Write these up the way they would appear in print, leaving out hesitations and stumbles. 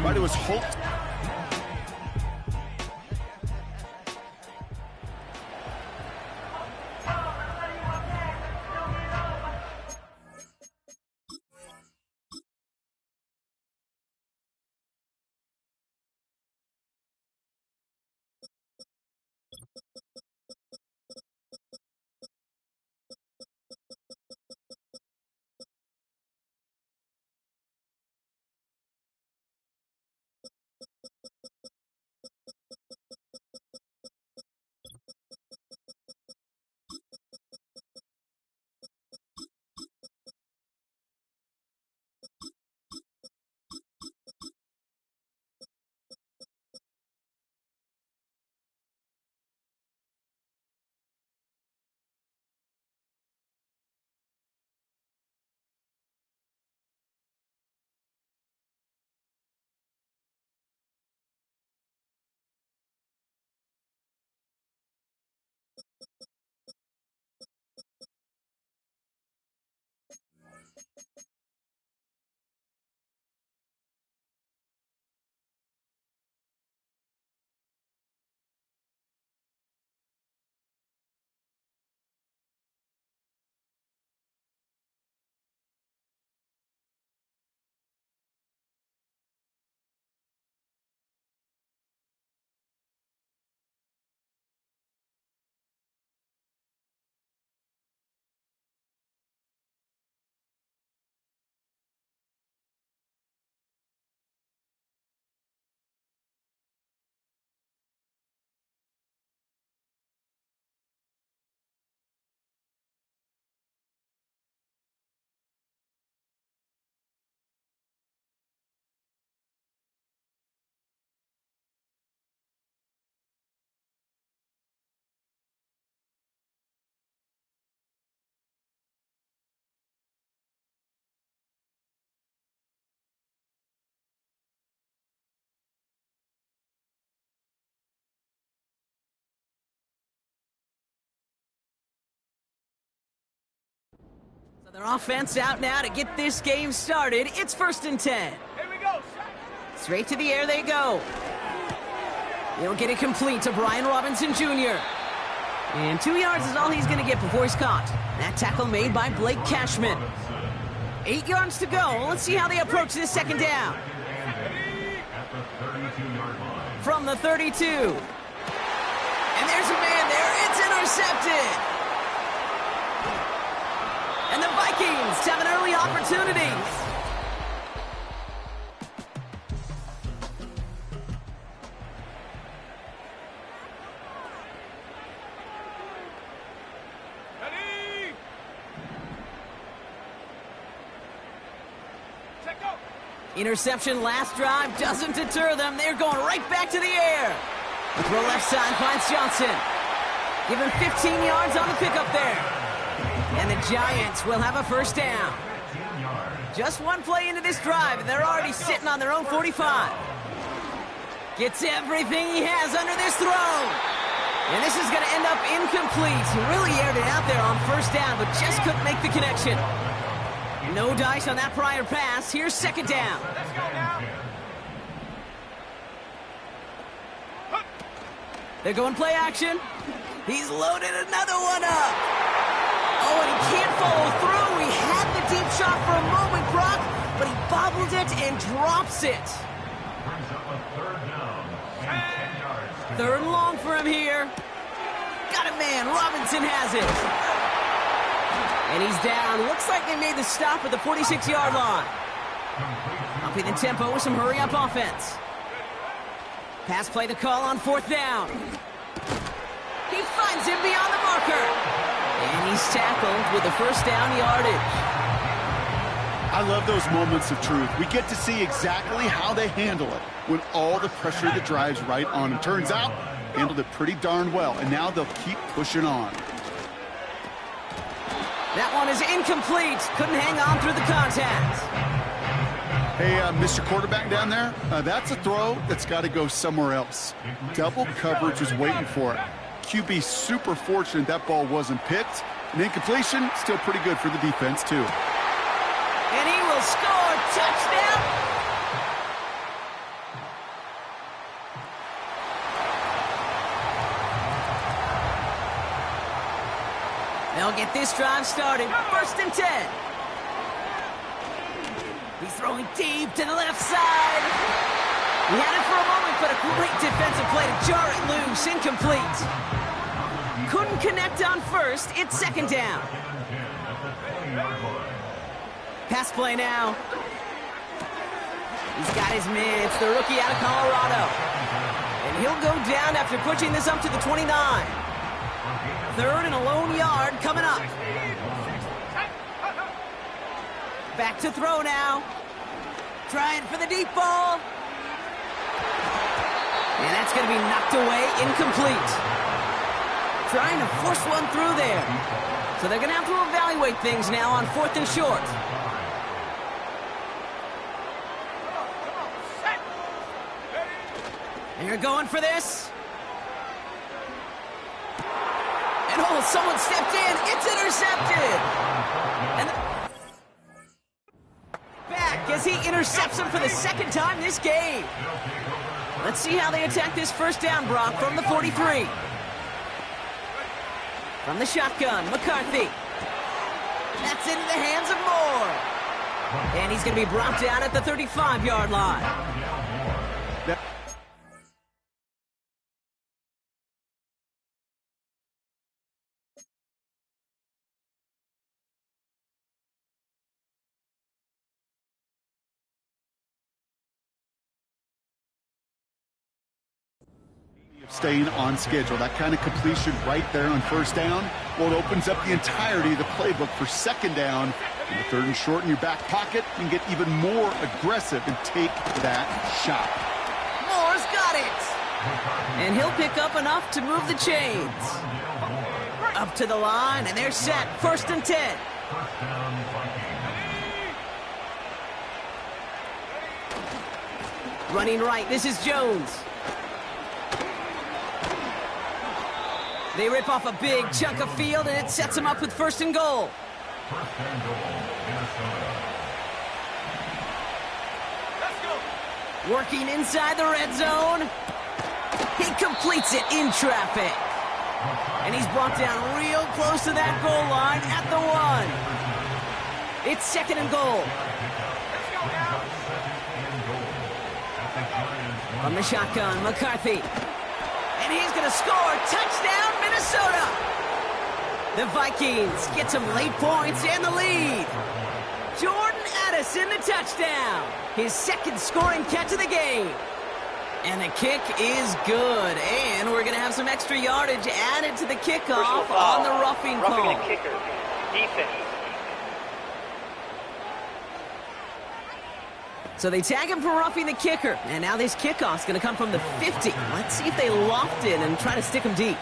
But it was hoped. So their offense out now to get this game started. It's 1st and 10. Here we go. Straight to the air they go. He'll get it complete to Brian Robinson Jr. And 2 yards is all he's going to get before he's caught. That tackle made by Blake Cashman. 8 yards to go. Let's see how they approach this 2nd down. From the 32. And there's a man there. It's intercepted. And the Vikings have an early opportunity. Ready? Check go. Interception last drive doesn't deter them. They're going right back to the air. The throw left side finds Johnson. Give him 15 yards on the pickup there. And the Giants will have a 1st down. Just one play into this drive, and they're already sitting on their own 45. Gets everything he has under this throw. And this is going to end up incomplete. He really aired it out there on 1st down, but just couldn't make the connection. No dice on that prior pass. Here's 2nd down. Let's go now. They're going play action. He's loaded another one up. Oh, and he can't follow through. He had the deep shot for a moment, Brock, but he bobbled it and drops it. Brings up a 3rd down and 10 yards. 3rd and long for him here. Got it, man. Robinson has it. And he's down. Looks like they made the stop at the 46-yard line. Upping the tempo with some hurry-up offense. Pass play the call on 4th down. He finds him beyond the marker. And he's tackled with the 1st down yardage. I love those moments of truth. We get to see exactly how they handle it when all the pressure that drives right on them. Turns out, handled it pretty darn well, and now they'll keep pushing on. That one is incomplete. Couldn't hang on through the contact. Hey, Mr. Quarterback down there, that's a throw that's got to go somewhere else. Double coverage was waiting for it. QB super fortunate that ball wasn't picked. An incompletion, still pretty good for the defense, too. And he will score. Touchdown. they'll get this drive started. 1st and 10. He's throwing deep to the left side. He had it for a moment, but a great defensive play to jar it loose. Incomplete. Couldn't connect on 1st. It's 2nd down. Pass play now. He's got his man. It's the rookie out of Colorado. And he'll go down after pushing this up to the 29. 3rd and a lone yard coming up. Back to throw now. Trying for the deep ball. And that's going to be knocked away, incomplete. Trying to force one through there. So they're going to have to evaluate things now on 4th and short. And you're going for this. And oh, someone stepped in. It's intercepted. And back as he intercepts him for the 2nd time this game. Let's see how they attack this 1st down, Brock, from the 43. From the shotgun, McCarthy. That's into the hands of Moore. And he's going to be brought down at the 35-yard line. Staying on schedule. That kind of completion right there on 1st down, well, it opens up the entirety of the playbook for 2nd down. In the 3rd and short in your back pocket, you can get even more aggressive and take that shot. Moore's got it. And he'll pick up enough to move the chains. Up to the line, and they're set. 1st and 10. Running right, this is Jones. They rip off a big chunk of field, and it sets them up with 1st and goal. Working inside the red zone. He completes it in traffic. And he's brought down real close to that goal line at the 1. It's 2nd and goal. From the shotgun, McCarthy. And he's going to score. Touchdown, Minnesota. The Vikings get some late points and the lead. Jordan Addison, the touchdown. His 2nd scoring catch of the game. And the kick is good. And we're going to have some extra yardage added to the kickoff on the roughing call. Roughing the kicker. Defense. So they tag him for roughing the kicker. And now this kickoff's going to come from the 50. Let's see if they loft it and try to stick him deep.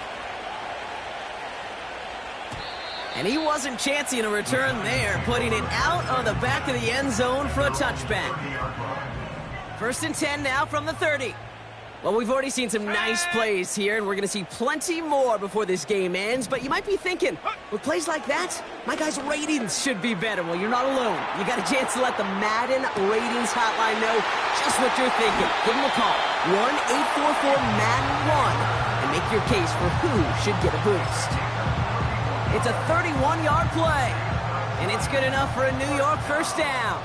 And he wasn't chancing a return there, putting it out of the back of the end zone for a touchback. 1st and 10 now from the 30. Well, we've already seen some nice plays here, and we're going to see plenty more before this game ends. But you might be thinking, with plays like that, my guys' ratings should be better. Well, you're not alone. You got a chance to let the Madden Ratings Hotline know just what you're thinking. Give them a call, 1-844-MADDEN-1, and make your case for who should get a boost. It's a 31-yard play, and it's good enough for a New York 1st down.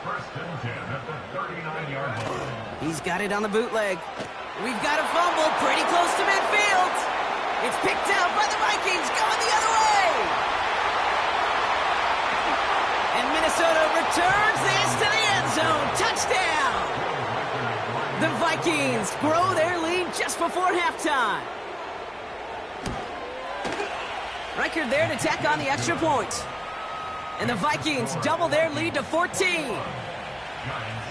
1st and 10 at the 39-yard line. He's got it on the bootleg. We've got a fumble pretty close to midfield. It's picked out by the Vikings going the other way. And Minnesota returns this to the end zone. Touchdown. The Vikings grow their lead just before halftime. Record there to tack on the extra point. And the Vikings double their lead to 14.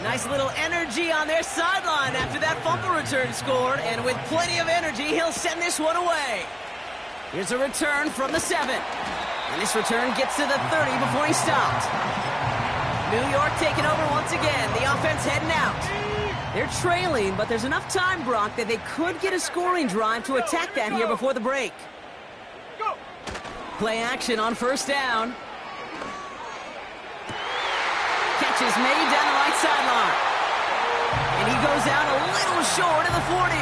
Nice little energy on their sideline after that fumble return scored. And with plenty of energy, he'll send this one away. Here's a return from the 7. And this return gets to the 30 before he stopped. New York taking over once again. The offense heading out. They're trailing, but there's enough time, Brock, that they could get a scoring drive to attack that here before the break. Play action on 1st down. Catch is made down the right sideline. And he goes out a little short of the 40.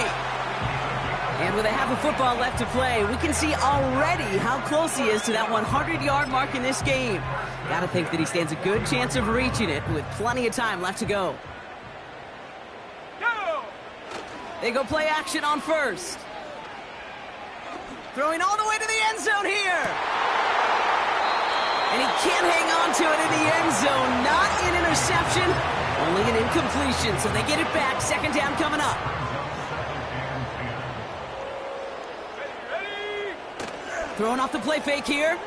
And with a half a football left to play, we can see already how close he is to that 100-yard mark in this game. Gotta think that he stands a good chance of reaching it with plenty of time left to go. They go play action on first. Throwing all the way to the end zone here. And he can't hang on to it in the end zone. Not an interception, only an incompletion. So they get it back. Second down coming up. Throwing off the play fake here.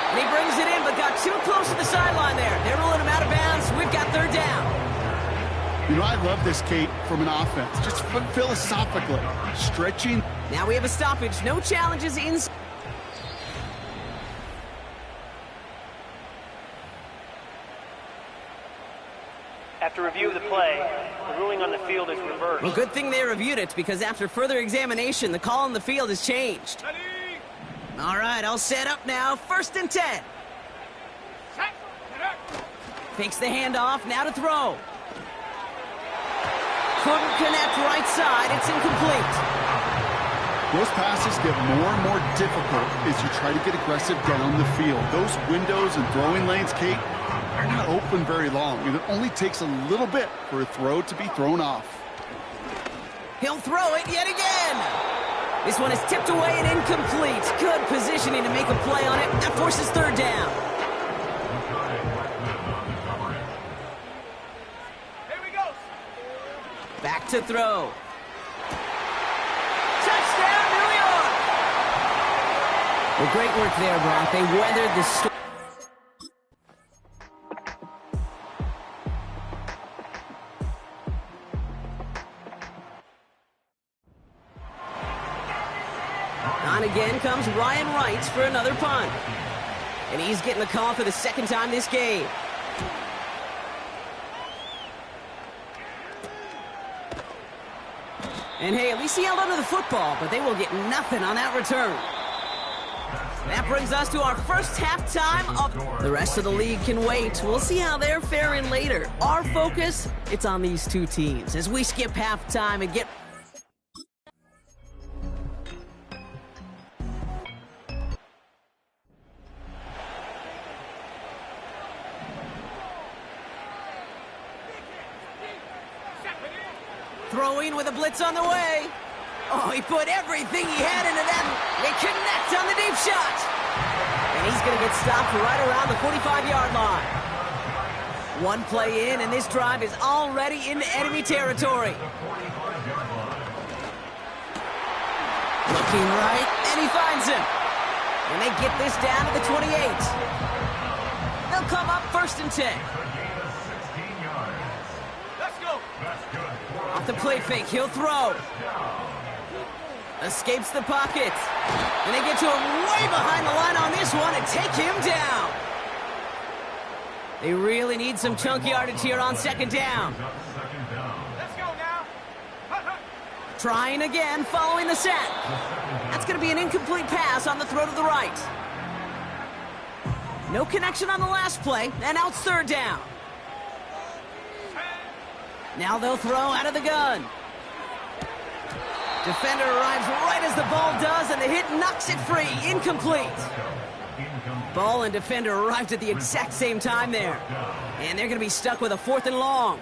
And he brings it in, but got too close to the sideline there. They're ruling him out of bounds. We've got third down. You know, I love this, Kate, from an offense. Just philosophically. Stretching. Now we have a stoppage. No challenges in. After review of the play, the ruling on the field is reversed. Well, good thing they reviewed it, because after further examination, the call on the field has changed. All right, all set up now. 1st and 10. Fakes the handoff. Now to throw. Couldn't connect right side. It's incomplete. Those passes get more and more difficult as you try to get aggressive down the field. Those windows and throwing lanes, Kate, are not open very long, and it only takes a little bit for a throw to be thrown off. He'll throw it yet again. This one is tipped away and incomplete. Good positioning to make a play on it. That forces third down. Here we go. Back to throw. Touchdown, New York! Well, great work there, Brock. They weathered the storm. On again comes Ryan Wright for another punt. And he's getting the call for the second time this game. And hey, at least he held onto the football, but they will get nothing on that return. That brings us to our first halftime of the rest of the league can wait. We'll see how they're faring later. Our focus, it's on these two teams as we skip halftime and get... Throwing with a blitz on the way. Oh, he put everything he had into that. They connect on the deep shot. And he's going to get stopped right around the 45-yard line. One play in, and this drive is already into enemy territory. Looking right, and he finds him. And they get this down to the 28. They'll come up 1st and 10. Off the play fake, he'll throw. Escapes the pocket. And they get to him way behind the line on this one and take him down. They really need some chunk yardage here on second down. Let's go now. Trying again, following the sack. That's going to be an incomplete pass on the throw to the right. No connection on the last play, and now it's third down. Now they'll throw out of the gun. Defender arrives right as the ball does, and the hit knocks it free. Incomplete. Ball and defender arrived at the exact same time there. And they're going to be stuck with a 4th and long.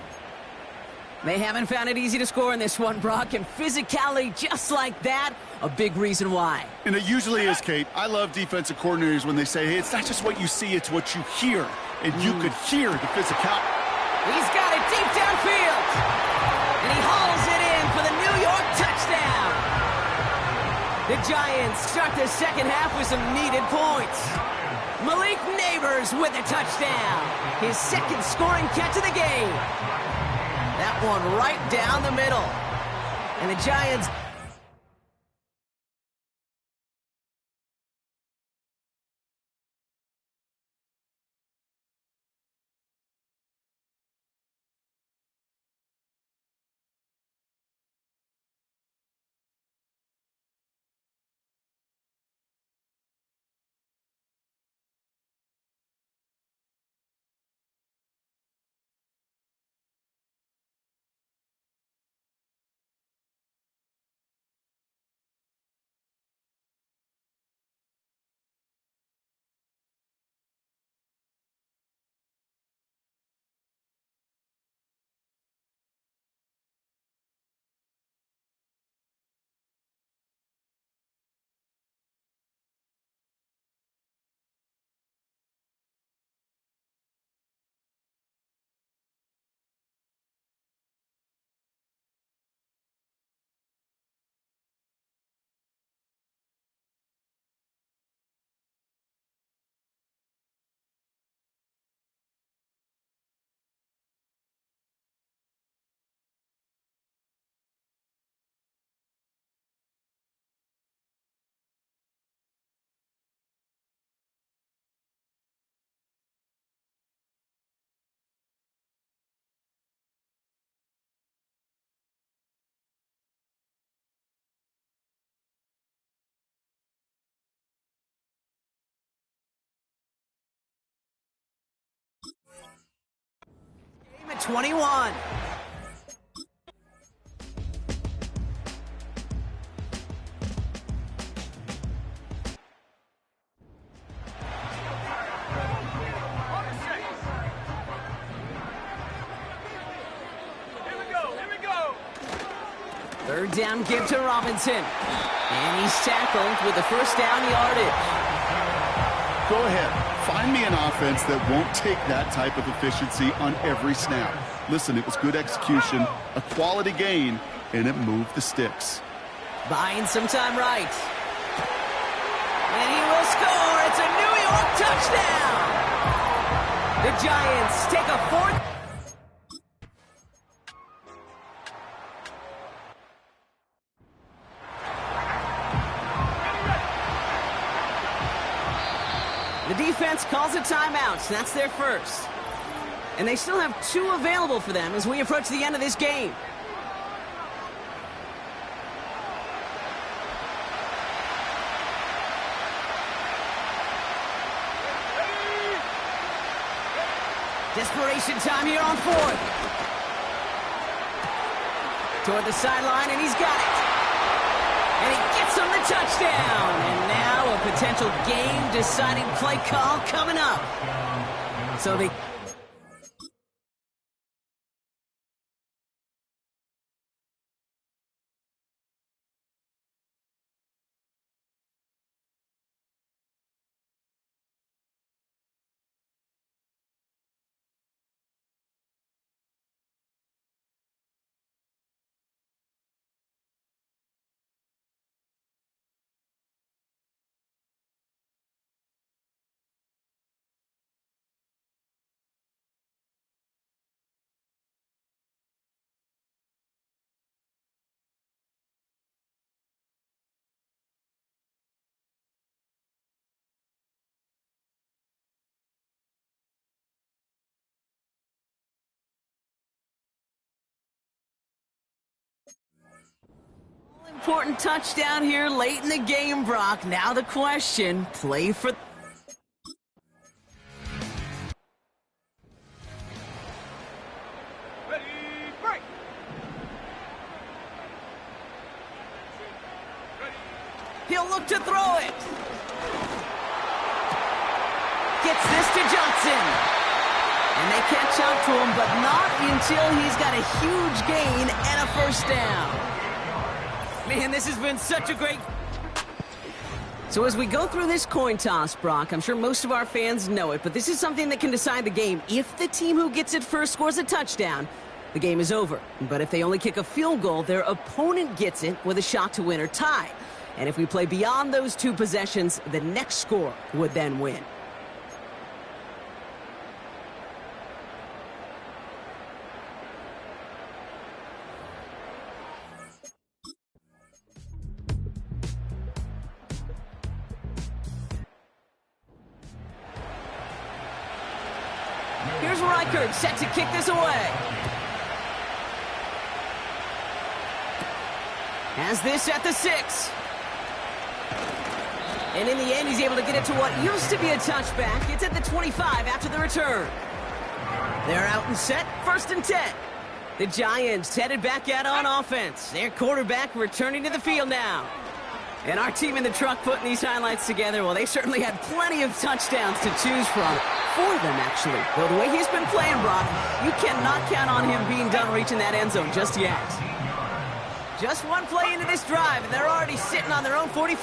They haven't found it easy to score in this one, Brock, and physicality just like that, a big reason why. And it usually is, Kate. I love defensive coordinators when they say, hey, it's not just what you see, it's what you hear. And you could hear the physicality. He's got it deep downfield. And he hauls it in for the New York touchdown. The Giants start the second half with some needed points. Malik Neighbors with a touchdown. His second scoring catch of the game. That one right down the middle. And the Giants 21. Third down give to Robinson. And he's tackled with the first down yardage. Go ahead. Find me an offense that won't take that type of efficiency on every snap. Listen, it was good execution, a quality gain, and it moved the sticks. Buying some time right. And he will score. It's a New York touchdown. The Giants take a fourth. The defense calls a timeout. That's their first. And they still have 2 available for them as we approach the end of this game. Desperation time here on 4th. Toward the sideline, and he's got it. And he gets him the touchdown. And now a potential game-deciding play call coming up. So they... Important touchdown here late in the game, Brock. Now the question, play for... Ready, break. He'll look to throw it. Gets this to Johnson. And they catch up to him, but not until he's got a huge gain and a first down. Man, this has been such a great... So as we go through this coin toss, Brock, I'm sure most of our fans know it, but this is something that can decide the game. If the team who gets it first scores a touchdown, the game is over. But if they only kick a field goal, their opponent gets it with a shot to win or tie. And if we play beyond those 2 possessions, the next score would then win. Here's Reichert set to kick this away. Has this at the 6. And in the end, he's able to get it to what used to be a touchback. It's at the 25 after the return. They're out and set, 1st and 10. The Giants headed back out on offense. Their quarterback returning to the field now. And our team in the truck putting these highlights together, well, they certainly had plenty of touchdowns to choose from. For them, actually. Though the way he's been playing, Brock, you cannot count on him being done reaching that end zone just yet. Just one play into this drive, and they're already sitting on their own 45.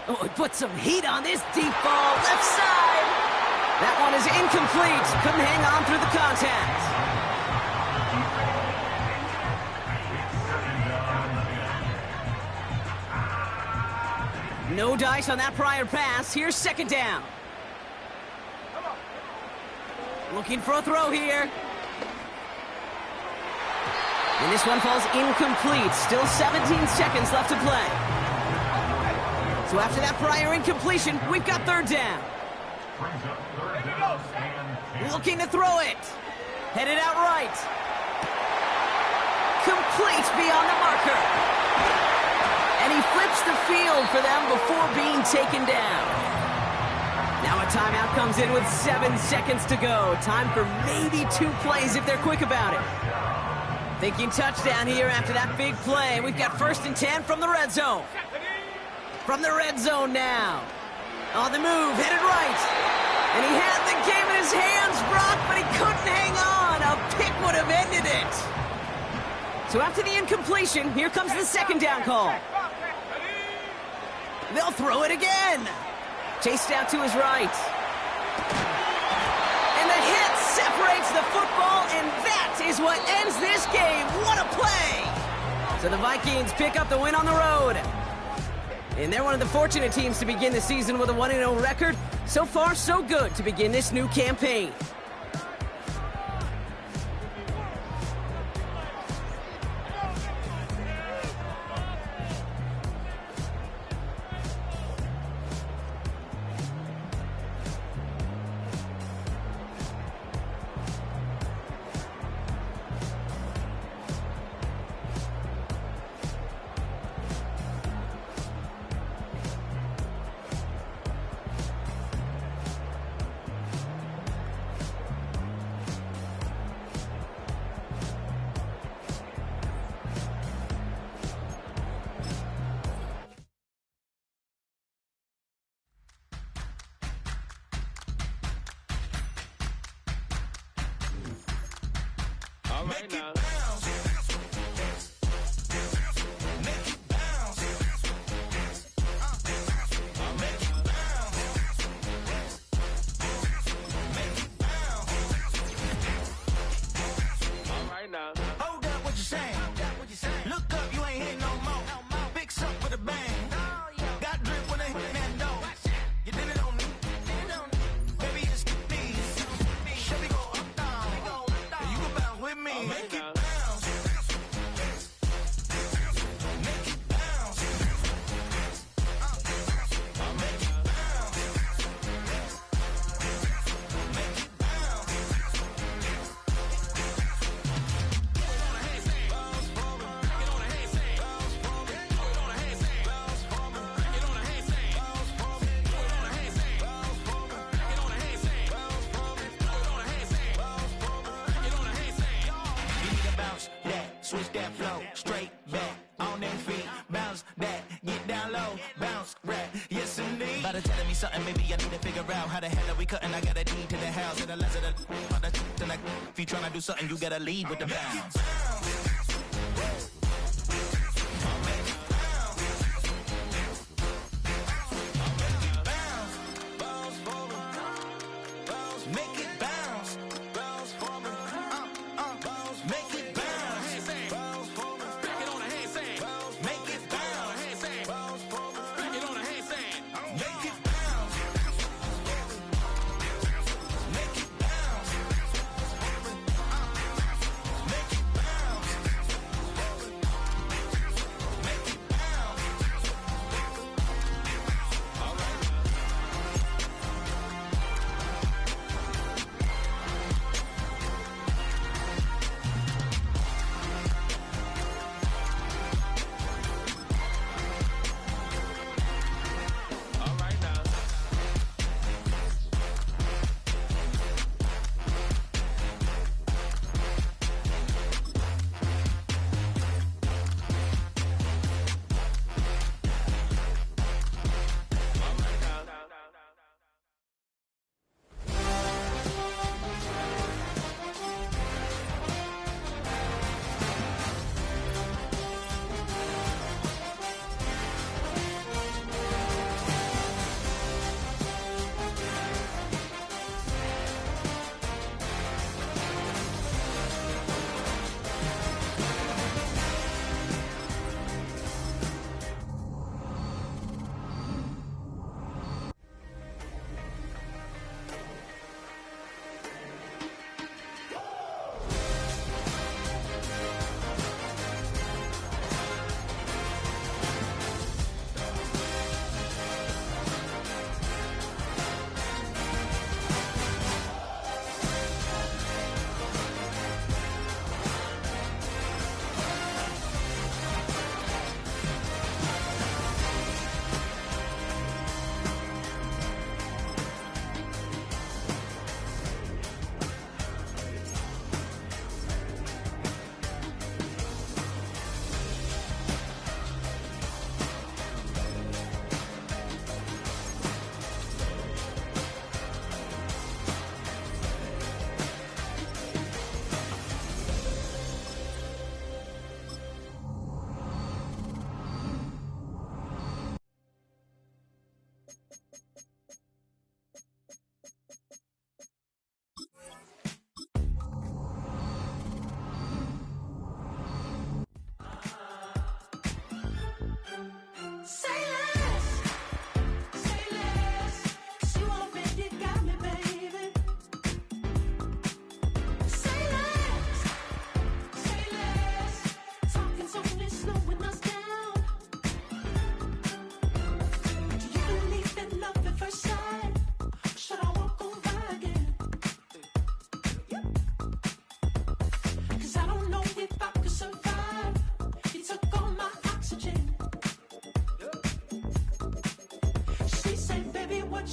Oh, he put some heat on this deep ball, left side. That one is incomplete. Couldn't hang on through the contact. No dice on that prior pass. Here's 2nd down. Looking for a throw here. And this one falls incomplete. Still 17 seconds left to play. So after that prior incompletion, we've got 3rd down. Looking to throw it. Headed out right. Complete beyond the marker. And he flips the field for them before being taken down. Now a timeout comes in with 7 seconds to go. Time for maybe 2 plays if they're quick about it. Thinking touchdown here after that big play. We've got 1st and 10 from the red zone. From the red zone now. On the move, headed right. And he had the game in his hands, Brock, but he couldn't hang on. A pick would have ended it. So after the incompletion, here comes the 2nd down call. They'll throw it again. Chased out to his right. And the hit separates the football, and that is what ends this game. What a play! So the Vikings pick up the win on the road. And they're one of the fortunate teams to begin the season with a 1-0 record. So far, so good to begin this new campaign. Make it bounce. Make it bounce. Make it bounce. Make it bounce. All right now. Hold up, what you saying? Look up, you ain't hitting no more. Fix up with a bang. Got drip when they hit that door. You did it on me. Baby, it's these. Should we go up, down? And you can bounce with me. Make it bounce. Make it bounce. Make it bounce. Make it bounce. You need to bounce that, switch that flow, straight back, on them feet, bounce that, get down low, bounce rap, yes indeed. About to telling me something, maybe I need to figure out how the hell are we cutting. I got a deed to the house, and the less of the if you tryna do something, you gotta lead with the bounce. Make it bounce. Make it bounce. Back it on a handstand. Make it bounce. Back it on a handstand. Make it bounce. Make it bounce. Make it bounce.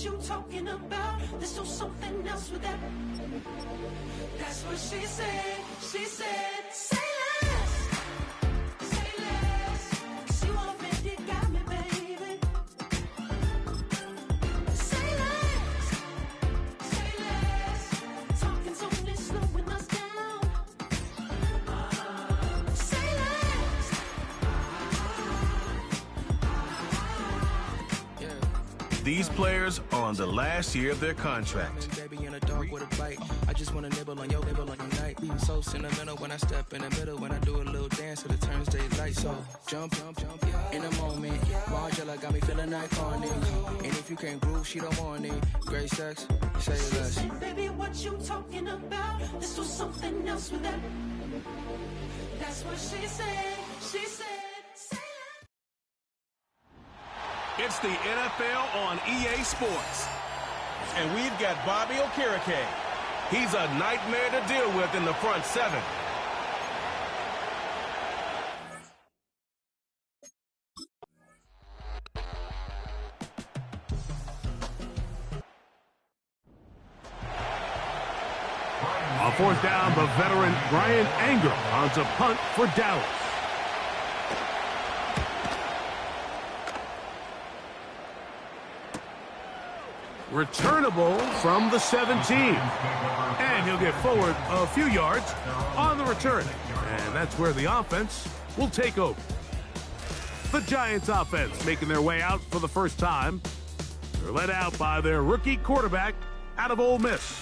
what you talking about. Let's do something else with that. That's what she said. She said, say less. Say less. 'Cause you already got me, baby. Say less. Say less. Talking's only slowing us down. Say less. These players are on the last year of their contract. Baby in a dog with a bite. I just wanna nibble on your nibble like a night. So sentimental when I step in the middle. When I do a little dance, it turns daylight. So jump, jump, jump in a moment. Margella got me feeling iconic. And if you can't groove, she don't want it. Great sex, say less. Baby, what you talking about? Let's do something else with that. That's what she said. She said. It's the NFL on EA Sports. And we've got Bobby Okereke. He's a nightmare to deal with in the front seven. On fourth down, the veteran Brian Anger on to punt for Dallas. Returnable from the 17. And he'll get forward a few yards on the return. And that's where the offense will take over. The Giants offense making their way out for the first time. They're led out by their rookie quarterback out of Ole Miss.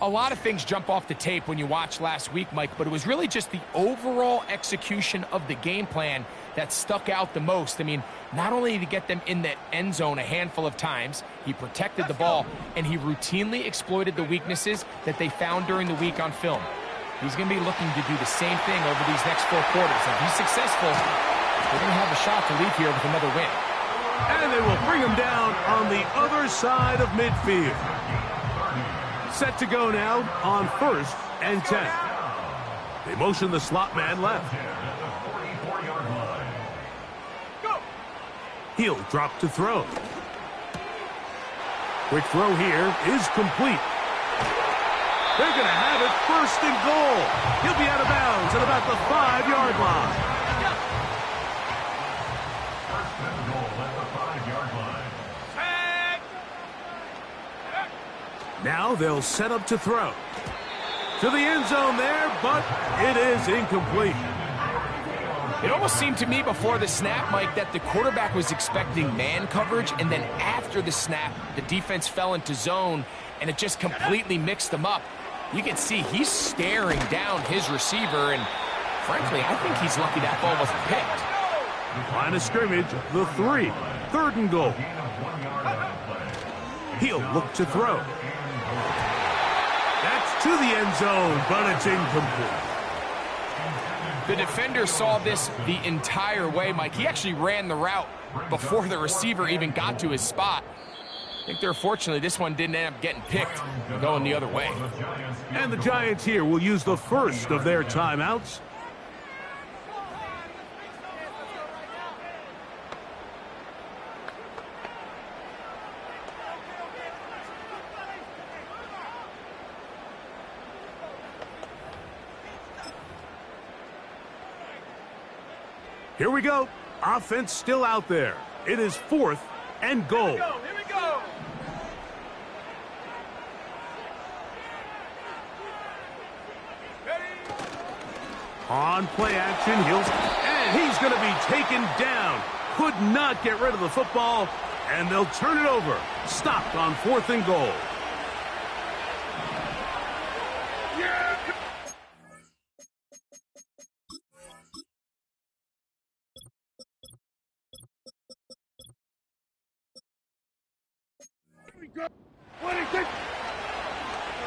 A lot of things jump off the tape when you watch last week, Mike, but it was really just the overall execution of the game plan that stuck out the most. I mean, not only did he get them in the end zone a handful of times, he protected the ball, and he routinely exploited the weaknesses that they found during the week on film. He's going to be looking to do the same thing over these next 4 quarters. If he's successful, they're going to have a shot to leave here with another win. And they will bring him down on the other side of midfield. Set to go now on 1st and 10. They motion the slot man left. He'll drop to throw. Quick throw here is complete. They're going to have it 1st and goal. He'll be out of bounds at about the 5-yard line. First and goal at the 5-yard line. Now they'll set up to throw. To the end zone there, but it is incomplete. It almost seemed to me before the snap, Mike, that the quarterback was expecting man coverage, and then after the snap, the defense fell into zone, and it just completely mixed them up. You can see he's staring down his receiver, and frankly, I think he's lucky that ball wasn't picked. Line of scrimmage, the 3. 3rd and goal. He'll look to throw. That's to the end zone, but it's incomplete. The defender saw this the entire way, Mike. He actually ran the route before the receiver even got to his spot. I think they're fortunately this one didn't end up getting picked and going the other way. And the Giants here will use the first of their timeouts. Here we go. Offense still out there. It is 4th and goal. Here we go. On play action, and he's going to be taken down. Could not get rid of the football, and they'll turn it over. Stopped on 4th and goal.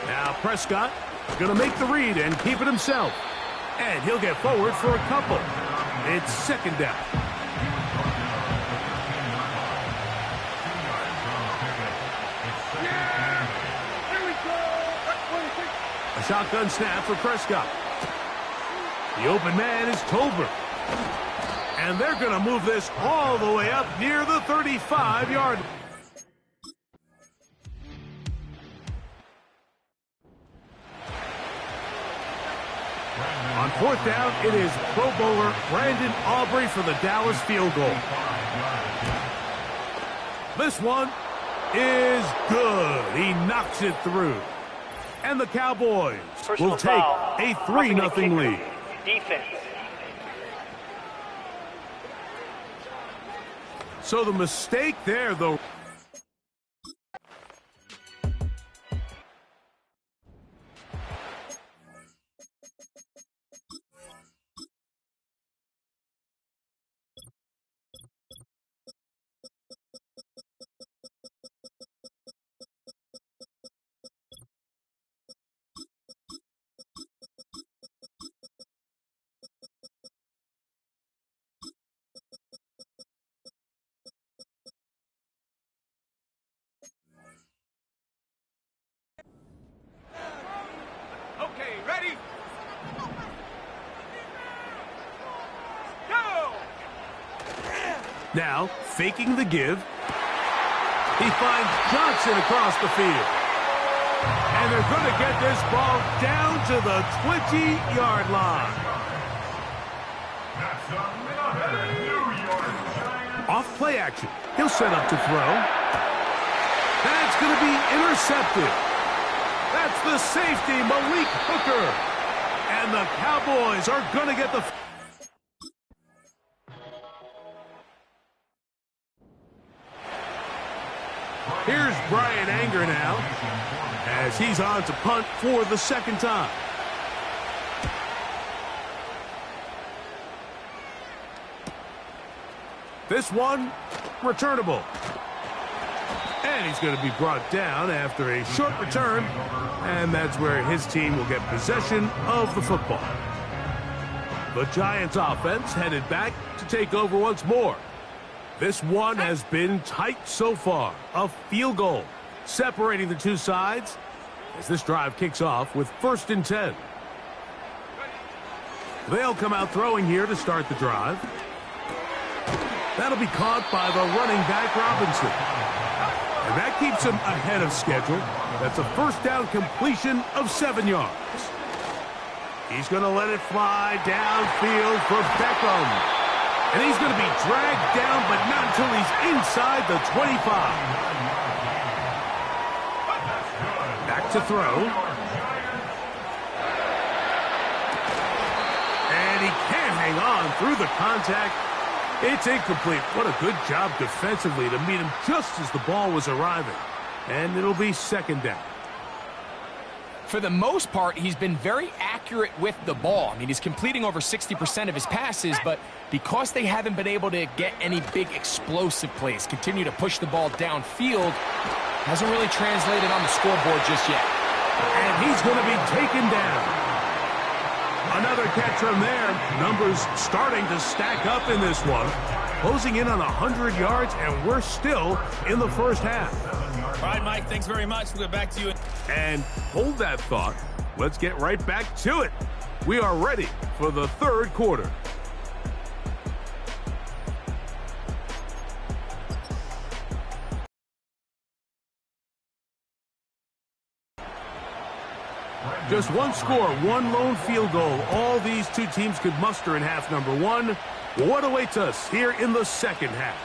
Now Prescott is going to make the read and keep it himself. And he'll get forward for a couple. It's 2nd down. A shotgun snap for Prescott. The open man is Tolbert. And they're going to move this all the way up near the 35-yard line. 4th down, it is Pro Bowler Brandon Aubrey for the Dallas field goal. This one is good. He knocks it through. And the Cowboys will take a 3-0 lead. Defense. So the mistake there, though. Okay, ready? Go! Now, faking the give. He finds Johnson across the field. And they're going to get this ball down to the 20-yard line. Off play action. He'll set up to throw. That's going to be intercepted. That's the safety, Malik Hooker. And the Cowboys are going to get the... Here's Brian Anger now, as he's on to punt for the 2nd time. This one, returnable. And he's going to be brought down after a short return, and that's where his team will get possession of the football. The Giants offense headed back to take over once more. This one has been tight so far. A field goal separating the two sides as this drive kicks off with 1st and 10. They'll come out throwing here to start the drive. That'll be caught by the running back Robinson. And that keeps him ahead of schedule. That's a 1st down completion of 7 yards. He's going to let it fly downfield for Beckham. And he's going to be dragged down, but not until he's inside the 25. Back to throw. And he can't hang on through the contact. It's incomplete. What a good job defensively to meet him just as the ball was arriving. And it'll be 2nd down. For the most part, he's been very accurate with the ball. I mean, he's completing over 60% of his passes, but because they haven't been able to get any big explosive plays, continue to push the ball downfield, hasn't really translated on the scoreboard just yet. And he's going to be taken down. Another catch from there. Numbers starting to stack up in this one. Closing in on 100 yards, and we're still in the 1st half. All right, Mike, thanks very much. We'll get back to you. And hold that thought. Let's get right back to it. We are ready for the 3rd quarter. Just one score, one lone field goal. All these two teams could muster in half number 1. What awaits us here in the 2nd half?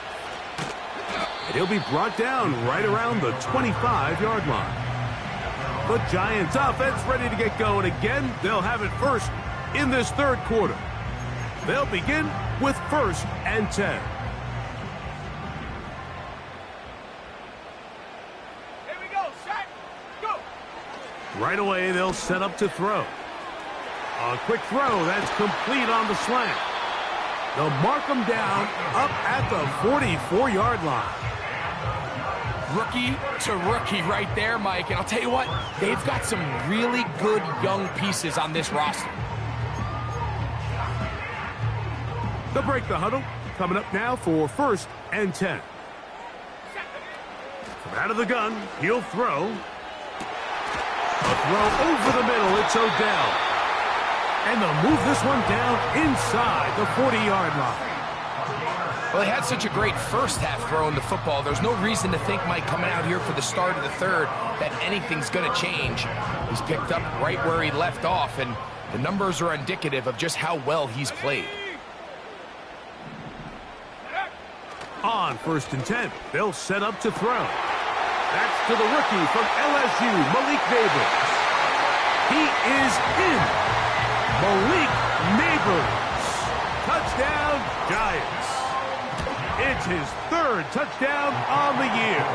And he'll be brought down right around the 25-yard line. The Giants offense ready to get going again. They'll have it first in this 3rd quarter. They'll begin with 1st and 10. Here we go, set, go! Right away, they'll set up to throw. A quick throw, that's complete on the slant. They'll mark him down up at the 44-yard line. Rookie to rookie right there, Mike. And I'll tell you what, they've got some really good young pieces on this roster. They'll break the huddle. Coming up now for 1st and 10. From out of the gun, he'll throw. A throw over the middle. It's Odell. And they'll move this one down inside the 40-yard line. Well, they had such a great 1st half throwing the football. There's no reason to think, Mike, coming out here for the start of the 3rd, that anything's going to change. He's picked up right where he left off, and The numbers are indicative of just how well he's played. On 1st and 10, they'll set up to throw. That's to the rookie from LSU, Malik Neighbors. He is in. Malik Neighbors. Touchdown, Giants. It's his 3rd touchdown on the year.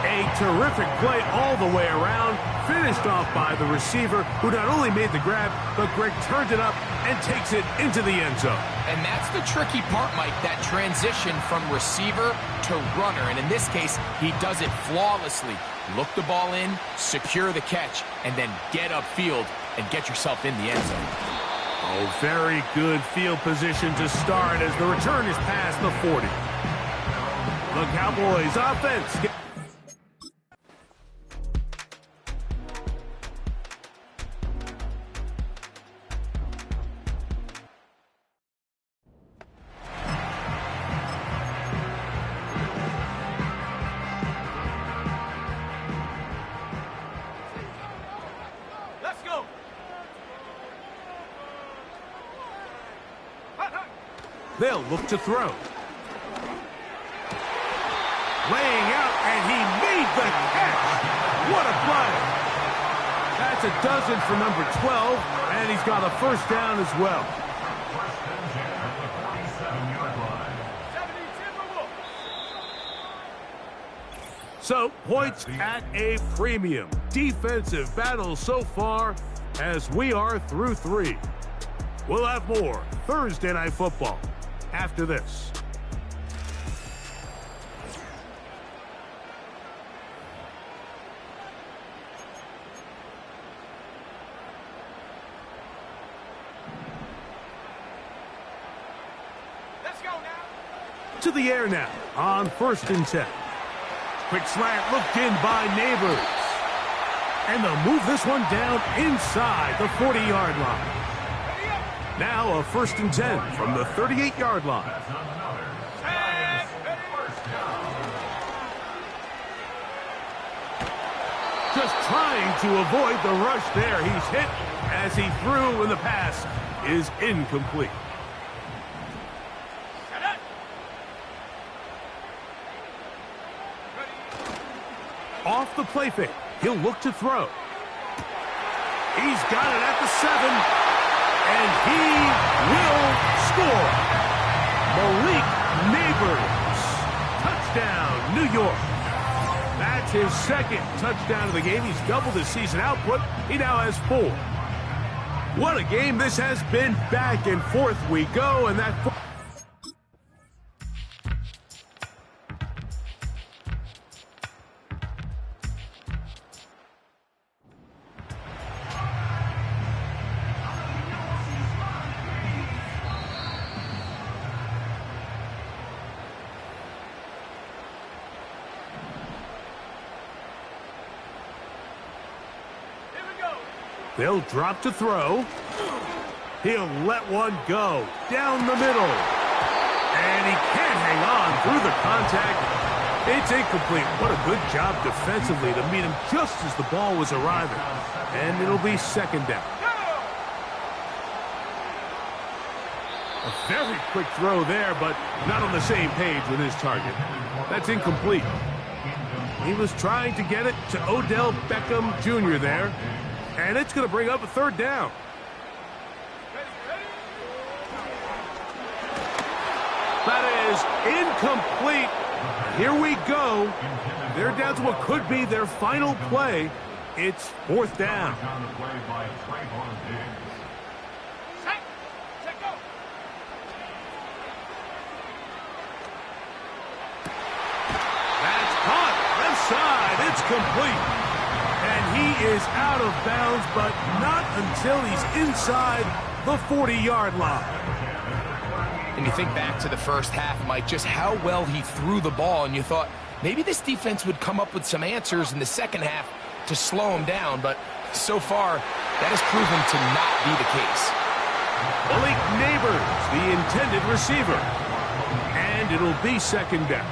A terrific play all the way around, finished off by the receiver, who not only made the grab, but Greg turned it up and takes it into the end zone. And that's the tricky part, Mike, that transition from receiver to runner. And in this case, he does it flawlessly. Look the ball in, secure the catch, and then get upfield and get yourself in the end zone. Oh, very good field position to start as the return is past the 40. The Cowboys offense. Let's go. They'll look to throw. Laying out, and he made the catch. What a play. That's a dozen for number 12, and he's got a 1st down as well. So, points at a premium. Defensive battle so far as we are through 3. We'll have more Thursday Night Football after this. Let's go now. To the air now on 1st and 10. Quick slant looked in by Neighbors. And they'll move this one down inside the 40-yard line. Now a 1st and 10 from the 38-yard line. Just trying to avoid the rush there. He's hit as he threw, and the pass is incomplete. Off the play fake, he'll look to throw. He's got it at the 7, and he will score. Malik Neighbors, touchdown, New York. That's his 2nd touchdown of the game. He's doubled his season output. He now has 4. What a game this has been. Back and forth we go, and that... They'll drop to throw. He'll let one go down the middle. And he can't hang on through the contact. It's incomplete. What a good job defensively to meet him just as the ball was arriving. And it'll be 2nd down. A very quick throw there, but not on the same page with his target. That's incomplete. He was trying to get it to Odell Beckham Jr. there. And it's going to bring up a 3rd down. That is incomplete. Here we go. They're down to what could be their final play. It's 4th down. That's caught. Left side. It's complete. And he is out of bounds, but not until he's inside the 40-yard line. And you think back to the first half, Mike, just how well he threw the ball, and you thought maybe this defense would come up with some answers in the second half to slow him down, but so far, that has proven to not be the case. Malik Neighbors, the intended receiver. And it'll be 2nd down.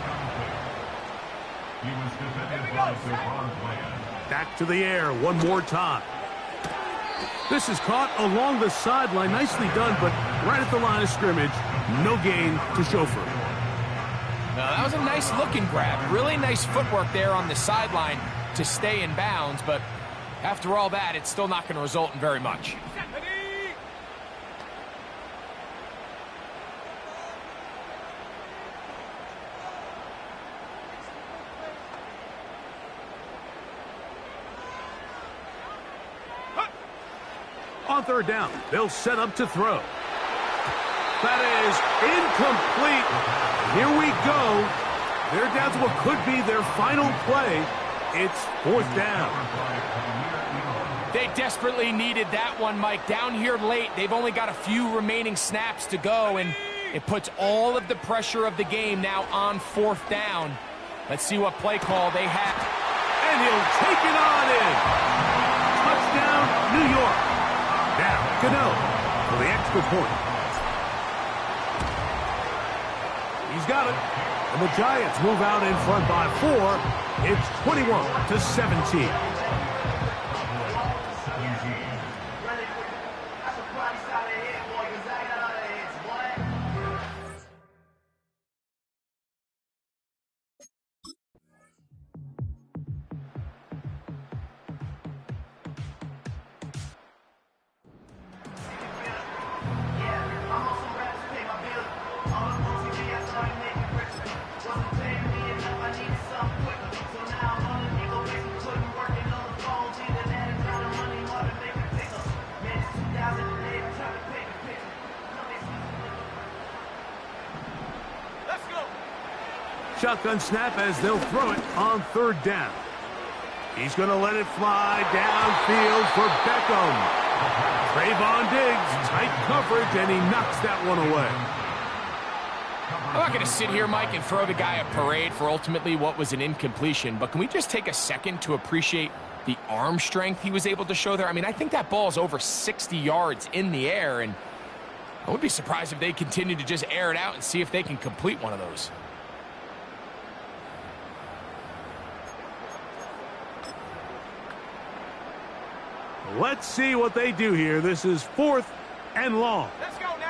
He was defended by Stephon Glenn. Back to the air one more time. This is caught along the sideline. Nicely done, but right at the line of scrimmage. No gain to show for it. Now, that was a nice looking grab. Really nice footwork there on the sideline to stay in bounds, but after all that, it's still not going to result in very much. On third down, they'll set up to throw. That is incomplete. Here we go. They're down to what could be their final play. It's fourth down. They desperately needed that one, Mike. Down here late, they've only got a few remaining snaps to go, and it puts all of the pressure of the game now on fourth down. Let's see what play call they have. And he'll take it on in. Touchdown, New York. Now, Gano for the extra point. He's got it. And the Giants move out in front by 4. It's 21-17. Shotgun snap as they'll throw it on third down. He's going to let it fly downfield for Beckham. Trayvon Diggs, tight coverage, and he knocks that one away. I'm not going to sit here, Mike, and throw the guy a parade for ultimately what was an incompletion, but can we just take a second to appreciate the arm strength he was able to show there? I mean, I think that ball is over 60 yards in the air, and I would be surprised if they continue to just air it out and see if they can complete one of those. Let's see what they do here. This is 4th and long. Let's go!